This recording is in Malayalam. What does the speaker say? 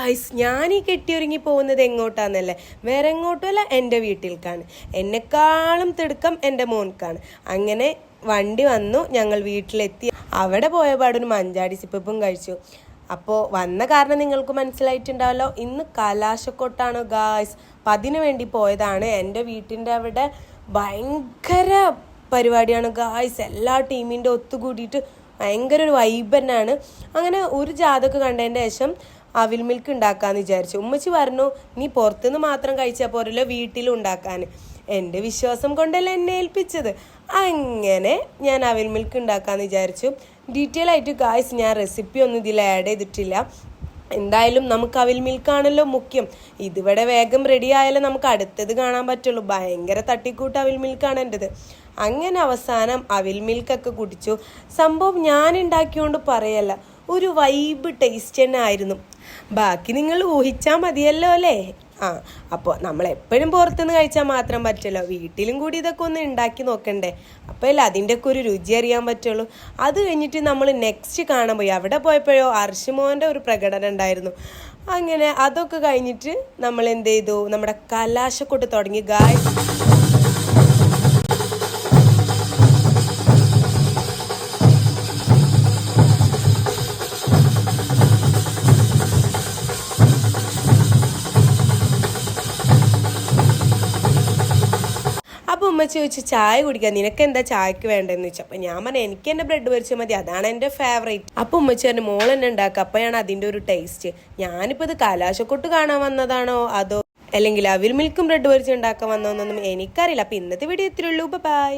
ഗായ്സ്, ഞാൻ ഈ കെട്ടിയൊരുങ്ങി പോകുന്നത് എങ്ങോട്ടാന്നല്ലേ? വേറെ എങ്ങോട്ടുമല്ല, എൻ്റെ വീട്ടിലേക്കാണ്. എന്നെക്കാളും തിടുക്കം എൻ്റെ മോൻക്കാണ്. അങ്ങനെ വണ്ടി വന്നു, ഞങ്ങൾ വീട്ടിലെത്തി. അവിടെ പോയപാടൊരു മഞ്ചാടി സിപ്പും കഴിച്ചു. അപ്പോൾ വന്ന കാരണം നിങ്ങൾക്ക് മനസ്സിലായിട്ടുണ്ടാവല്ലോ, ഇന്ന് കലാശക്കൊട്ടാണ് ഗായ്സ്. അപ്പം അതിനു വേണ്ടി പോയതാണ്. എൻ്റെ വീട്ടിൻ്റെ അവിടെ ഭയങ്കര പരിപാടിയാണ് ഗായ്സ്. എല്ലാ ടീമിൻ്റെ ഒത്തുകൂടിയിട്ട് ഭയങ്കര ഒരു വൈബ് തന്നെയാണ്. അങ്ങനെ ഒരു ജാതൊക്കെ കണ്ടതിൻ്റെ ശേഷം അവിൽ മിൽക്ക് ഉണ്ടാക്കാമെന്ന് വിചാരിച്ചു. ഉമ്മച്ചി പറഞ്ഞു, നീ പുറത്തുനിന്ന് മാത്രം കഴിച്ചാൽ പോരല്ലോ, വീട്ടിലും ഉണ്ടാക്കാൻ. എൻ്റെ വിശ്വാസം കൊണ്ടല്ലേ എന്നെ ഏൽപ്പിച്ചത്. അങ്ങനെ ഞാൻ അവിൽ മിൽക്ക് ഉണ്ടാക്കാമെന്ന് വിചാരിച്ചു. ഡീറ്റെയിൽ ആയിട്ട് ഗായ്സ് ഞാൻ റെസിപ്പി ഒന്നും ഇതിൽ ആഡ് ചെയ്തിട്ടില്ല. എന്തായാലും നമുക്ക് അവിൽ മിൽക്കാണല്ലോ മുഖ്യം. ഇതിവിടെ വേഗം റെഡി ആയാലേ നമുക്ക് അടുത്തത് കാണാൻ പറ്റുള്ളൂ. ഭയങ്കര തട്ടിക്കൂട്ട് അവിൽ മിൽക്കാണ് എൻ്റെത്. അങ്ങനെ അവസാനം അവിൽ മിൽക്കൊക്കെ കുടിച്ചു. സംഭവം ഞാൻ ഉണ്ടാക്കിയോണ്ട് പറയല്ല, ഒരു വൈബ് ടേസ്റ്റ് തന്നെ ആയിരുന്നു. ബാക്കി നിങ്ങൾ ഊഹിച്ചാൽ മതിയല്ലോ അല്ലേ? അപ്പോൾ നമ്മൾ എപ്പോഴും പുറത്തുനിന്ന് കഴിച്ചാൽ മാത്രം പറ്റില്ല, വീട്ടിലും കൂടി ഇതൊക്കെ ഒന്ന് ഉണ്ടാക്കി നോക്കണ്ടേ? അപ്പോൾ അല്ല അതിൻ്റെയൊക്കെ ഒരു രുചി അറിയാൻ പറ്റുള്ളൂ. അത് കഴിഞ്ഞിട്ട് നമ്മൾ നെക്സ്റ്റ് കാണാൻ പോയി. അവിടെ പോയപ്പോഴോ അർഷിമോൻ്റെ ഒരു പ്രകടനം ഉണ്ടായിരുന്നു. അങ്ങനെ അതൊക്കെ കഴിഞ്ഞിട്ട് നമ്മൾ എന്ത് ചെയ്തു, നമ്മുടെ കലാശക്കൊട്ട് തുടങ്ങി ഗായ്സ്. അപ്പോൾ ഉമ്മ ചോദിച്ചു, ചായ കുടിക്കാൻ, നിനക്ക് എന്താ ചായക്ക് വേണ്ടതെന്ന് ചോദിച്ചു. അപ്പം ഞാൻ പറഞ്ഞു, എനിക്ക് എൻ്റെ ബ്രെഡ് പൊരിച്ചാൽ മതി, അതാണ് എൻ്റെ ഫേവറേറ്റ്. അപ്പോൾ ഉമ്മച്ചി പറഞ്ഞു, മോൾ തന്നെ ഉണ്ടാക്കുക, അപ്പോഴാണ് അതിൻ്റെ ഒരു ടേസ്റ്റ്. ഞാനിപ്പോൾ ഇത് കലാശക്കൊട്ട് കാണാൻ വന്നതാണോ അതോ അല്ലെങ്കിൽ അവിൽ മിൽക്കും ബ്രെഡ് പൊരിച്ച് ഉണ്ടാക്കാൻ വന്നോന്നൊന്നും എനിക്കറിയില്ല. അപ്പോൾ ഇന്നത്തെ വീഡിയോ ഇത്രയേ ഉള്ളൂ. ബൈ.